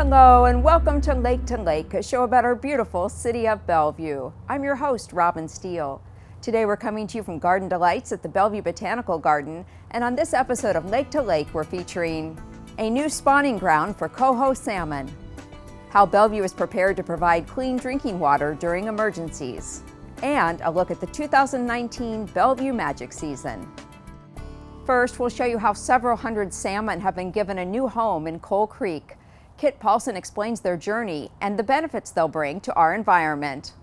Hello and welcome to Lake, a show about our beautiful city of Bellevue. I'm your host, Robin Steele. Today we're coming to you from Garden Delights at the Bellevue Botanical Garden, and on this episode of Lake to Lake we're featuring a new spawning ground for Coho Salmon, how Bellevue is prepared to provide clean drinking water during emergencies, and a look at the 2019 Bellevue Magic season. First, we'll show you how several hundred salmon have been given a new home in Coal Creek. Kit Paulson explains their journey and the benefits they'll bring to our environment.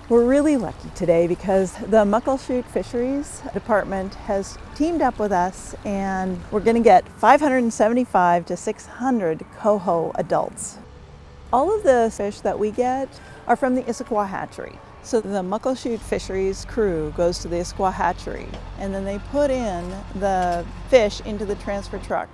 We're really lucky today because the Muckleshoot Fisheries Department has teamed up with us, and we're going to get 575 to 600 coho adults. All of the fish that we get are from the Issaquah hatchery. So the Muckleshoot Fisheries crew goes to the Issaquah hatchery, and then they put in the fish into the transfer truck.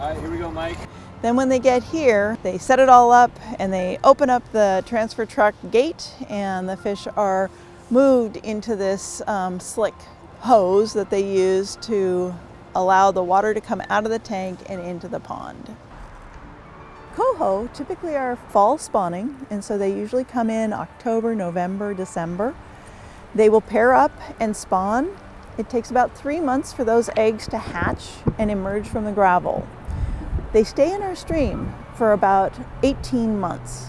All right, here we go, Mike. Then when they get here, they set it all up and they open up the transfer truck gate, and the fish are moved into this slick hose that they use to allow the water to come out of the tank and into the pond. Coho typically are fall spawning, and so they usually come in October, November, December. They will pair up and spawn. It takes about 3 months for those eggs to hatch and emerge from the gravel. They stay in our stream for about 18 months,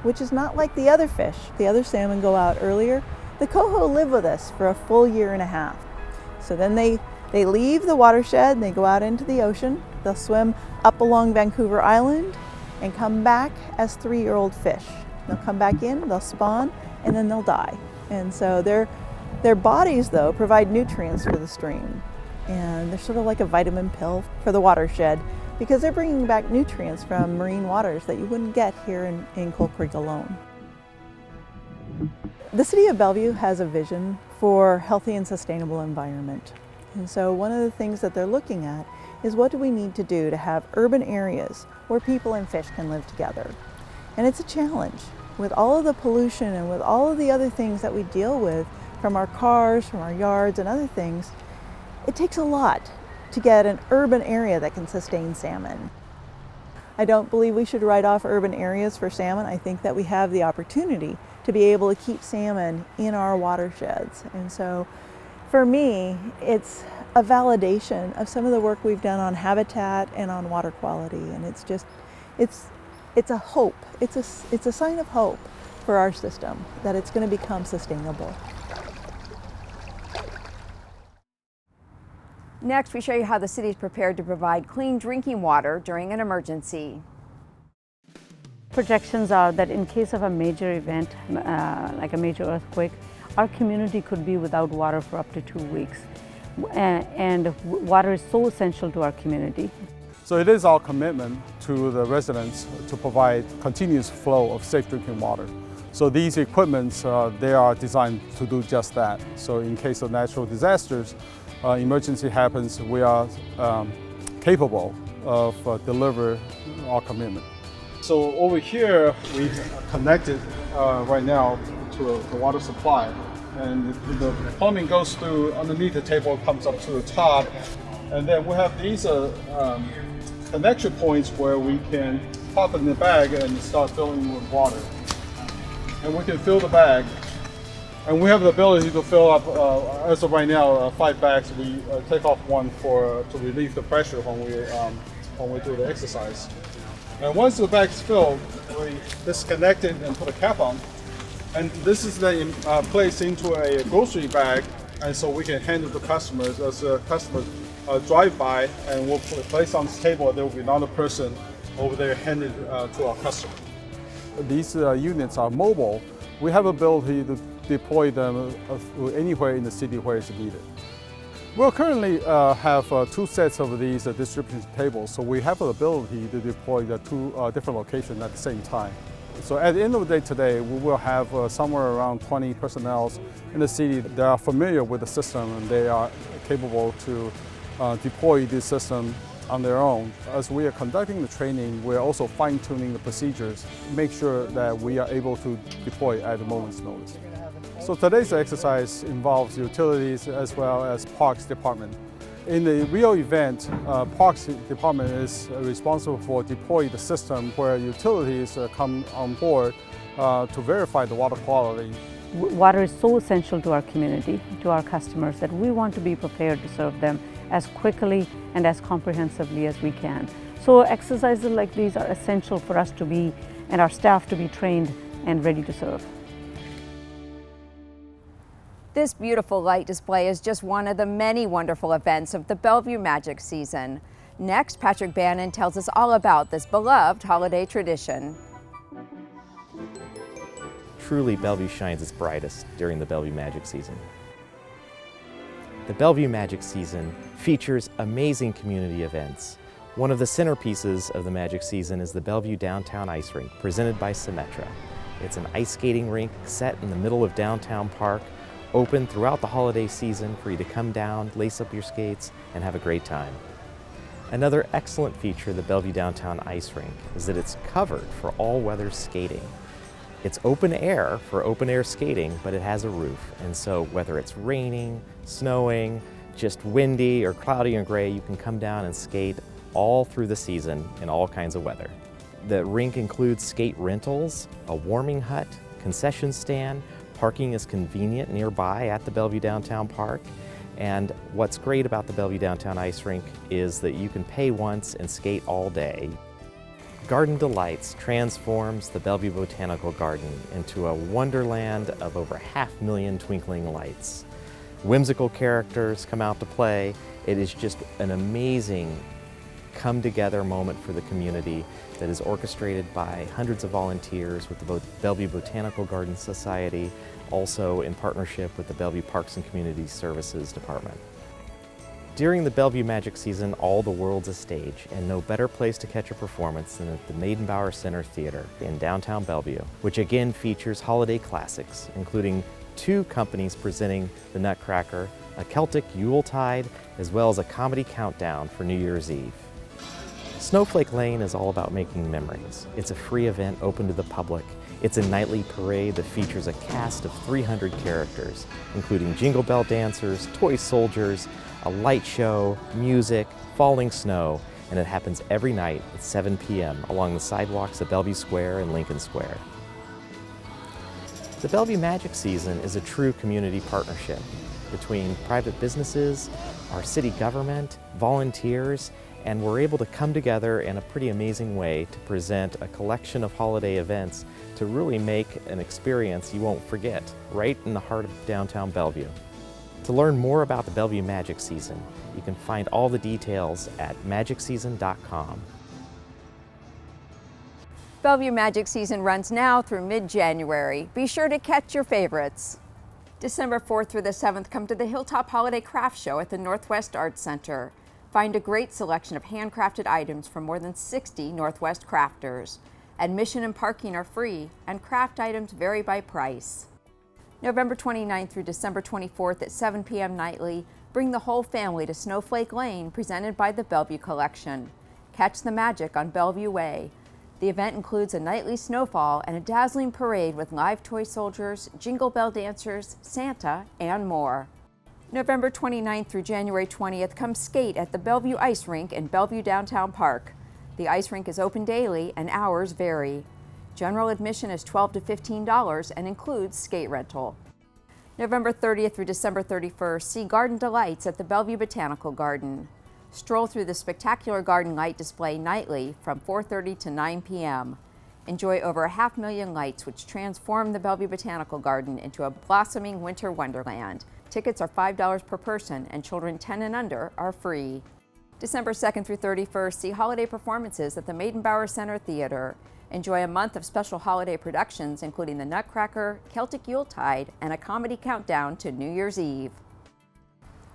which is not like the other fish. The other salmon go out earlier. The coho live with us for a full year and a half. So then they leave the watershed and they go out into the ocean. They'll swim up along Vancouver Island and come back as 3-year-old fish. They'll come back in, they'll spawn, and then they'll die. And so their bodies, though, provide nutrients for the stream. And they're sort of like a vitamin pill for the watershed, because they're bringing back nutrients from marine waters that you wouldn't get here in Coal Creek alone. The City of Bellevue has a vision for healthy and sustainable environment. And so one of the things that they're looking at is, what do we need to do to have urban areas where people and fish can live together? And it's a challenge. With all of the pollution and with all of the other things that we deal with from our cars, from our yards and other things, it takes a lot to get an urban area that can sustain salmon. I don't believe we should write off urban areas for salmon. I think that we have the opportunity to be able to keep salmon in our watersheds. And so for me, it's a validation of some of the work we've done on habitat and on water quality. And it's a hope. It's a sign of hope for our system that it's going to become sustainable. Next, we show you how the city is prepared to provide clean drinking water during an emergency. Projections are that in case of a major event, like a major earthquake, our community could be without water for up to 2 weeks. And water is so essential to our community. So it is our commitment to the residents to provide continuous flow of safe drinking water. So these equipments, they are designed to do just that. So in case of natural disasters, emergency happens, we are capable of delivering our commitment. So over here, we've connected right now to the water supply. And the plumbing goes through underneath the table, comes up to the top. And then we have these connection points where we can pop in the bag and start filling with water. And we can fill the bag. And we have the ability to fill up, as of right now, 5 bags. We take off one to relieve the pressure when we do the exercise. And once the bag is filled, we disconnect it and put a cap on. And this is then placed into a grocery bag, and so we can hand it to customers. As a customer drive by, and we'll place on this table, there will be another person over there handed to our customer. These units are mobile. We have ability to deploy them anywhere in the city where it's needed. We'll currently have 2 sets of these distribution tables, so we have the ability to deploy the 2 different locations at the same time. So at the end of the day today, we will have somewhere around 20 personnel in the city that are familiar with the system, and they are capable to deploy this system on their own. As we are conducting the training, we're also fine-tuning the procedures, make sure that we are able to deploy at a moment's notice. So today's exercise involves utilities as well as parks department. In the real event, Parks Department is responsible for deploying the system where utilities come on board to verify the water quality. Water is so essential to our community, to our customers, that we want to be prepared to serve them as quickly and as comprehensively as we can. So exercises like these are essential for us to be, and our staff to be trained and ready to serve. This beautiful light display is just one of the many wonderful events of the Bellevue Magic season. Next, Patrick Bannon tells us all about this beloved holiday tradition. Truly, Bellevue shines its brightest during the Bellevue Magic season. The Bellevue Magic season features amazing community events. One of the centerpieces of the Magic season is the Bellevue Downtown Ice Rink, presented by Symetra. It's an ice skating rink set in the middle of downtown park, open throughout the holiday season for you to come down, lace up your skates, and have a great time. Another excellent feature of the Bellevue Downtown Ice Rink is that it's covered for all-weather skating. It's open air for open air skating, but it has a roof, and so whether it's raining, snowing, just windy or cloudy and gray, you can come down and skate all through the season in all kinds of weather. The rink includes skate rentals, a warming hut, concession stand. Parking is convenient nearby at the Bellevue Downtown Park. And what's great about the Bellevue Downtown Ice Rink is that you can pay once and skate all day. Garden Delights transforms the Bellevue Botanical Garden into a wonderland of over 500,000 twinkling lights. Whimsical characters come out to play. It is just an amazing come-together moment for the community that is orchestrated by hundreds of volunteers with the Bellevue Botanical Garden Society, also in partnership with the Bellevue Parks and Community Services Department. During the Bellevue Magic season, all the world's a stage, and no better place to catch a performance than at the Maidenbauer Center Theater in downtown Bellevue, which again features holiday classics, including 2 companies presenting the Nutcracker, a Celtic Yuletide, as well as a comedy countdown for New Year's Eve. Snowflake Lane is all about making memories. It's a free event open to the public. It's a nightly parade that features a cast of 300 characters, including Jingle Bell dancers, toy soldiers, a light show, music, falling snow, and it happens every night at 7 p.m. along the sidewalks of Bellevue Square and Lincoln Square. The Bellevue Magic season is a true community partnership between private businesses, our city government, volunteers, and we're able to come together in a pretty amazing way to present a collection of holiday events to really make an experience you won't forget, right in the heart of downtown Bellevue. To learn more about the Bellevue Magic season, you can find all the details at magicseason.com. Bellevue Magic season runs now through mid-January. Be sure to catch your favorites. December 4th through the 7th, come to the Hilltop Holiday Craft Show at the Northwest Arts Center. Find a great selection of handcrafted items from more than 60 Northwest crafters. Admission and parking are free, and craft items vary by price. November 29th through December 24th at 7 p.m. nightly, bring the whole family to Snowflake Lane, presented by the Bellevue Collection. Catch the magic on Bellevue Way. The event includes a nightly snowfall and a dazzling parade with live toy soldiers, jingle bell dancers, Santa, and more. November 29th through January 20th, come skate at the Bellevue Ice Rink in Bellevue Downtown Park. The ice rink is open daily and hours vary. General admission is $12 to $15 and includes skate rental. November 30th through December 31st, see Garden Delights at the Bellevue Botanical Garden. Stroll through the spectacular garden light display nightly from 4:30 to 9 p.m. Enjoy over 500,000 lights which transform the Bellevue Botanical Garden into a blossoming winter wonderland. Tickets are $5 per person and children 10 and under are free. December 2nd through 31st, see holiday performances at the Maidenbauer Center Theater. Enjoy a month of special holiday productions including the Nutcracker, Celtic Yuletide, and a comedy countdown to New Year's Eve.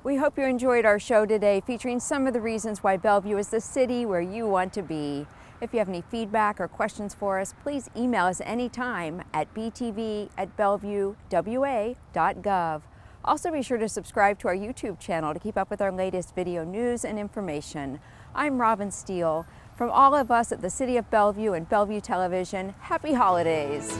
We hope you enjoyed our show today featuring some of the reasons why Bellevue is the city where you want to be. If you have any feedback or questions for us, please email us anytime at btv@bellevuewa.gov. Also be sure to subscribe to our YouTube channel to keep up with our latest video news and information. I'm Robin Steele. From all of us at the City of Bellevue and Bellevue Television, happy holidays!